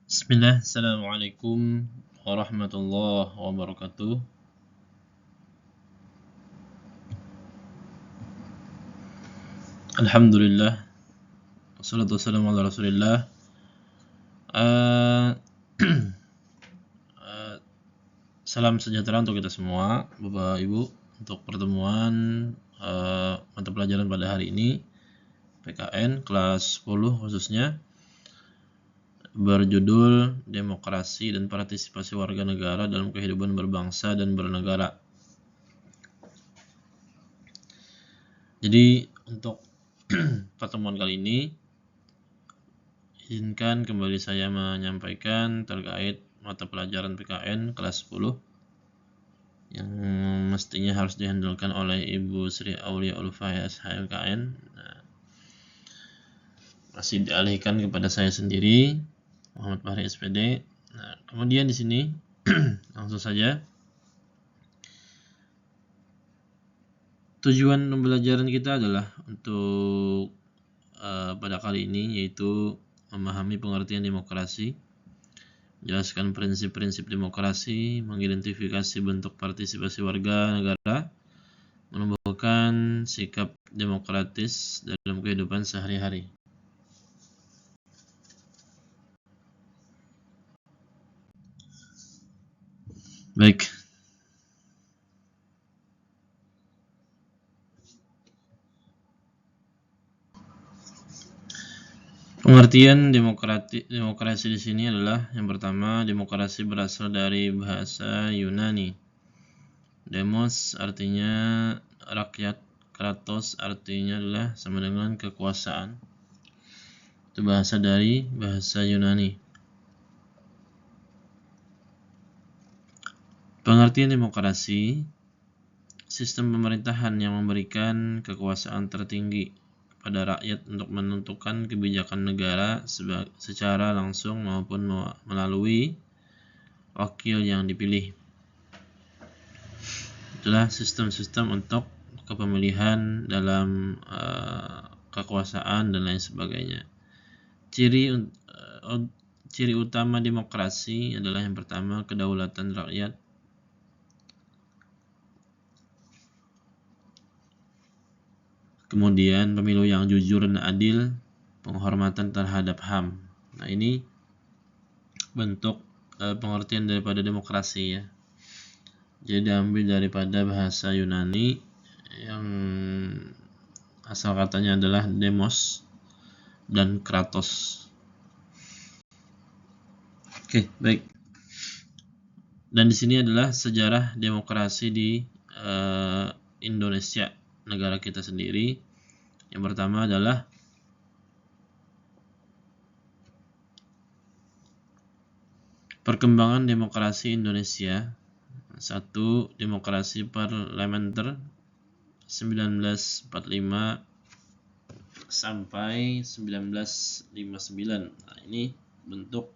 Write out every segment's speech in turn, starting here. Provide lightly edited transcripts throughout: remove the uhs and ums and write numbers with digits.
Bismillah, Assalamualaikum warahmatullahi wabarakatuh. Alhamdulillah, wassalatu wassalamu ala rasulillah. Salam sejahtera untuk kita semua, Bapak Ibu, untuk pertemuan mata pelajaran pada hari ini, PKN kelas 10 khususnya, berjudul Demokrasi dan Partisipasi Warga Negara dalam Kehidupan Berbangsa dan Bernegara. Jadi untuk pertemuan kali ini, izinkan kembali saya menyampaikan terkait mata pelajaran PKN kelas 10 yang mestinya harus dihandlekan oleh Ibu Sri Aulia Ulfaya SHMKN. Masih dialihkan kepada saya sendiri, Muhammad Fahri SPD. Kemudian di sini langsung saja. Tujuan pembelajaran kita adalah untuk pada kali ini yaitu memahami pengertian demokrasi, menjelaskan prinsip-prinsip demokrasi, mengidentifikasi bentuk partisipasi warga negara, menumbuhkan sikap demokratis dalam kehidupan sehari-hari. Baik. Pengertian demokrasi di sini adalah yang pertama, demokrasi berasal dari bahasa Yunani. Demos artinya rakyat, kratos artinya adalah sama dengan kekuasaan. Itu bahasa dari bahasa Yunani. Pengertian demokrasi, sistem pemerintahan yang memberikan kekuasaan tertinggi kepada rakyat untuk menentukan kebijakan negara secara langsung maupun melalui wakil yang dipilih. Itulah sistem-sistem untuk kepemilihan dalam kekuasaan dan lain sebagainya. Ciri utama demokrasi adalah yang pertama, kedaulatan rakyat. Kemudian pemilu yang jujur dan adil, penghormatan terhadap HAM. Nah, ini bentuk pengertian daripada demokrasi ya. Jadi diambil daripada bahasa Yunani yang asal katanya adalah demos dan kratos. Oke, baik. Dan di sini adalah sejarah demokrasi di Indonesia, negara kita sendiri. Yang pertama adalah perkembangan demokrasi Indonesia. 1. Demokrasi parlementer 1945 sampai 1959. Nah, ini bentuk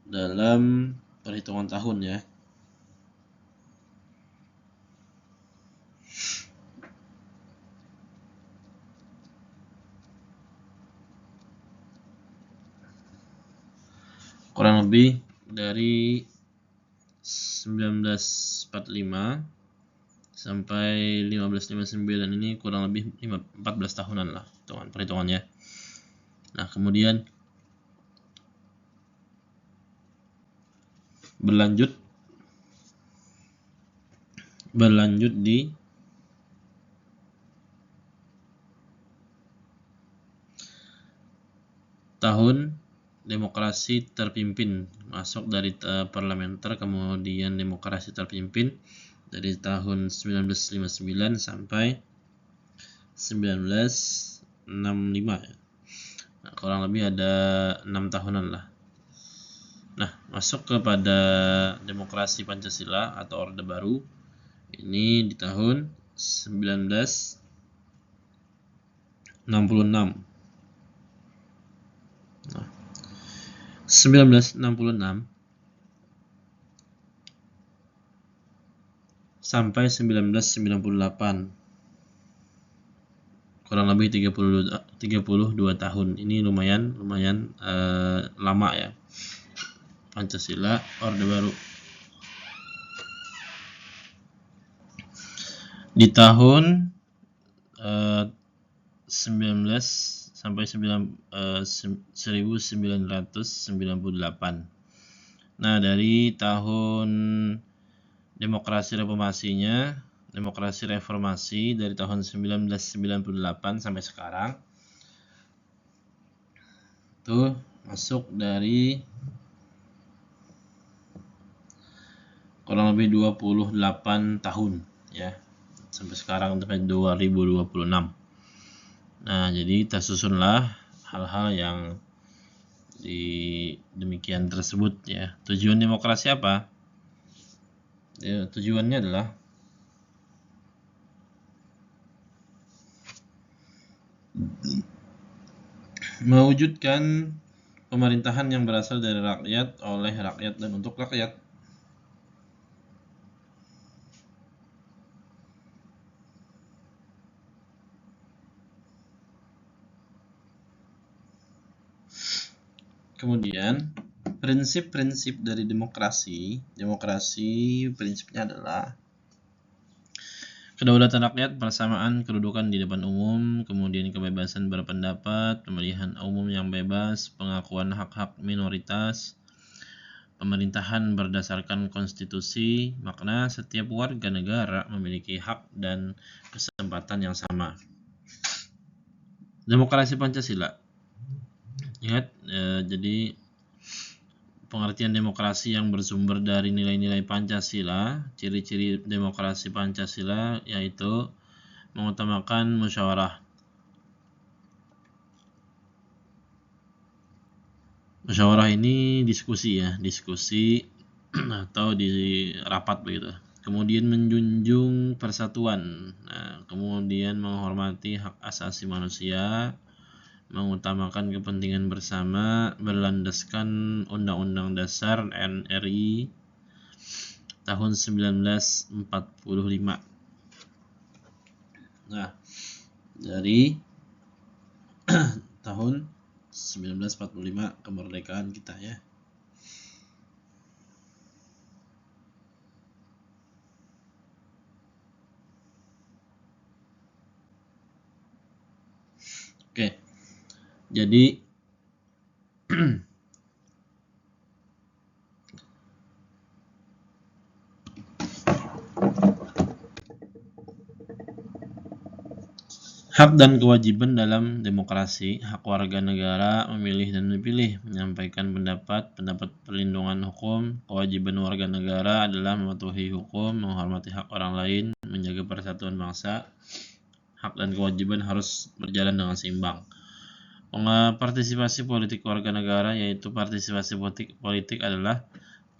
dalam perhitungan tahun ya. Kurang lebih dari 1945 sampai 1559 ini kurang lebih 14 tahunan lah perhitungannya. Nah, kemudian berlanjut di tahun demokrasi terpimpin, masuk dari parlementer, kemudian demokrasi terpimpin dari tahun 1959 sampai 1965. Nah, kurang lebih ada 6 tahunan lah. Nah, masuk kepada demokrasi Pancasila atau Orde Baru ini di tahun 1966. Nah, 1966 sampai 1998, kurang lebih 32 tahun. Ini lumayan lama ya. Pancasila Orde Baru. Di tahun 19 sampai 1998. Nah, dari tahun demokrasi reformasi dari tahun 1998 sampai sekarang tuh masuk dari kurang lebih 28 tahun ya, sampai sekarang sampai 2026. Nah, jadi tersusunlah hal-hal yang demikian tersebut ya. Tujuan demokrasi apa? Ya, tujuannya adalah mewujudkan pemerintahan yang berasal dari rakyat, oleh rakyat, dan untuk rakyat. Kemudian prinsip-prinsip dari demokrasi prinsipnya adalah kedaulatan rakyat, persamaan kedudukan di depan umum, kemudian kebebasan berpendapat, pemilihan umum yang bebas, pengakuan hak-hak minoritas, pemerintahan berdasarkan konstitusi, makna setiap warga negara memiliki hak dan kesempatan yang sama. Demokrasi Pancasila. Ingat, jadi pengertian demokrasi yang bersumber dari nilai-nilai Pancasila. Ciri-ciri demokrasi Pancasila yaitu mengutamakan musyawarah. Musyawarah ini diskusi atau di rapat begitu. Kemudian menjunjung persatuan. Nah, kemudian menghormati hak asasi manusia, mengutamakan kepentingan bersama, berlandaskan Undang-Undang Dasar NRI tahun 1945. Nah, dari tahun 1945 kemerdekaan kita ya. Oke. Jadi hak dan kewajiban dalam demokrasi. Hak warga negara memilih dan dipilih, menyampaikan pendapat perlindungan hukum. Kewajiban warga negara adalah mematuhi hukum, menghormati hak orang lain, menjaga persatuan bangsa. Hak dan kewajiban harus berjalan dengan seimbang. Partisipasi politik warga negara, yaitu partisipasi politik adalah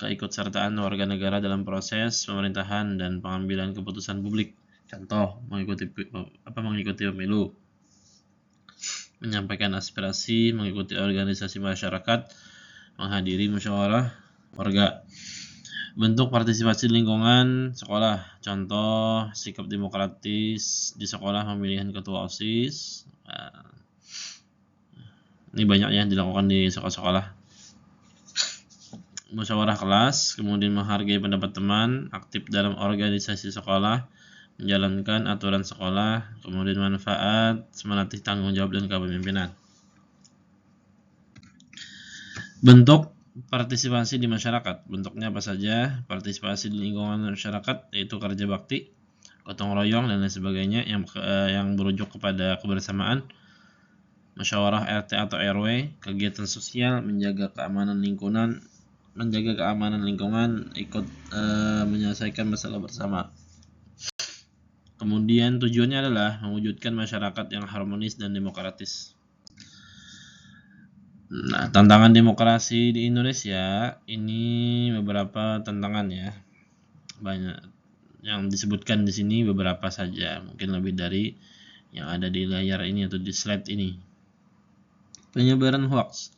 keikutsertaan warga negara dalam proses pemerintahan dan pengambilan keputusan publik. Contoh, mengikuti pemilu, menyampaikan aspirasi, mengikuti organisasi masyarakat, menghadiri musyawarah warga. Bentuk partisipasi lingkungan sekolah, contoh sikap demokratis di sekolah, pemilihan ketua OSIS. Ini banyak yang dilakukan di sekolah-sekolah. Musyawarah kelas, kemudian menghargai pendapat teman, aktif dalam organisasi sekolah, menjalankan aturan sekolah, kemudian manfaat, melatih tanggung jawab dan kepemimpinan. Bentuk partisipasi di masyarakat, bentuknya apa saja? Partisipasi di lingkungan masyarakat yaitu kerja bakti, gotong royong dan lain sebagainya yang berujuk kepada kebersamaan. Musyawarah RT atau RW, kegiatan sosial, menjaga keamanan lingkungan, ikut menyelesaikan masalah bersama. Kemudian tujuannya adalah mewujudkan masyarakat yang harmonis dan demokratis. Nah, tantangan demokrasi di Indonesia ini beberapa tantangan ya. Banyak yang disebutkan di sini, beberapa saja, mungkin lebih dari yang ada di layar ini atau di slide ini. Penyebaran hoax,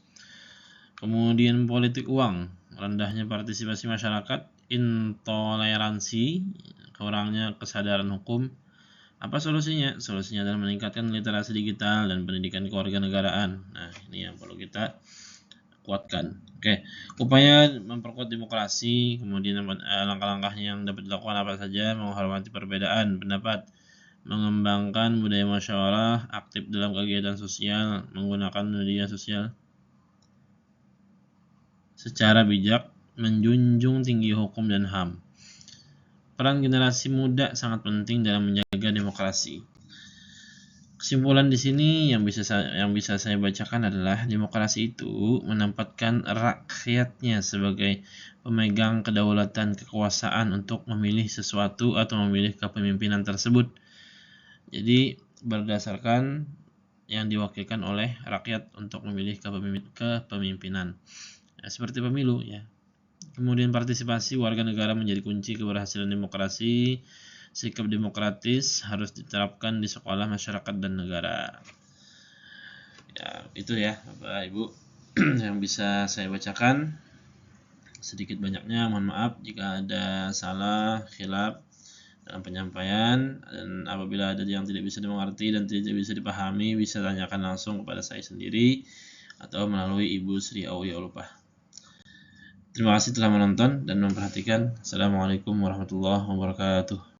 kemudian politik uang, rendahnya partisipasi masyarakat, intoleransi, kurangnya kesadaran hukum. Apa solusinya? Solusinya adalah meningkatkan literasi digital dan pendidikan kewarganegaraan. Nah, ini yang perlu kita kuatkan. Oke, upaya memperkuat demokrasi, kemudian langkah-langkahnya yang dapat dilakukan apa saja: menghormati perbedaan pendapat, mengembangkan budaya musyawarah, aktif dalam kegiatan sosial, menggunakan media sosial secara bijak, menjunjung tinggi hukum dan HAM. Peran generasi muda sangat penting dalam menjaga demokrasi. Kesimpulan di sini yang bisa saya bacakan adalah demokrasi itu menempatkan rakyatnya sebagai pemegang kedaulatan kekuasaan untuk memilih sesuatu atau memilih kepemimpinan tersebut. Jadi berdasarkan yang diwakilkan oleh rakyat untuk memilih kepemimpinan. Ya, seperti pemilu ya. Kemudian partisipasi warga negara menjadi kunci keberhasilan demokrasi. Sikap demokratis harus diterapkan di sekolah, masyarakat, dan negara. Ya, itu ya Bapak Ibu yang bisa saya bacakan. Sedikit banyaknya mohon maaf jika ada salah, khilaf dalam penyampaian, dan apabila ada yang tidak bisa dimengerti dan tidak bisa dipahami, bisa tanyakan langsung kepada saya sendiri atau melalui Ibu Sri Aulia Ulupah. Terima kasih telah menonton dan memperhatikan. Assalamualaikum warahmatullahi wabarakatuh.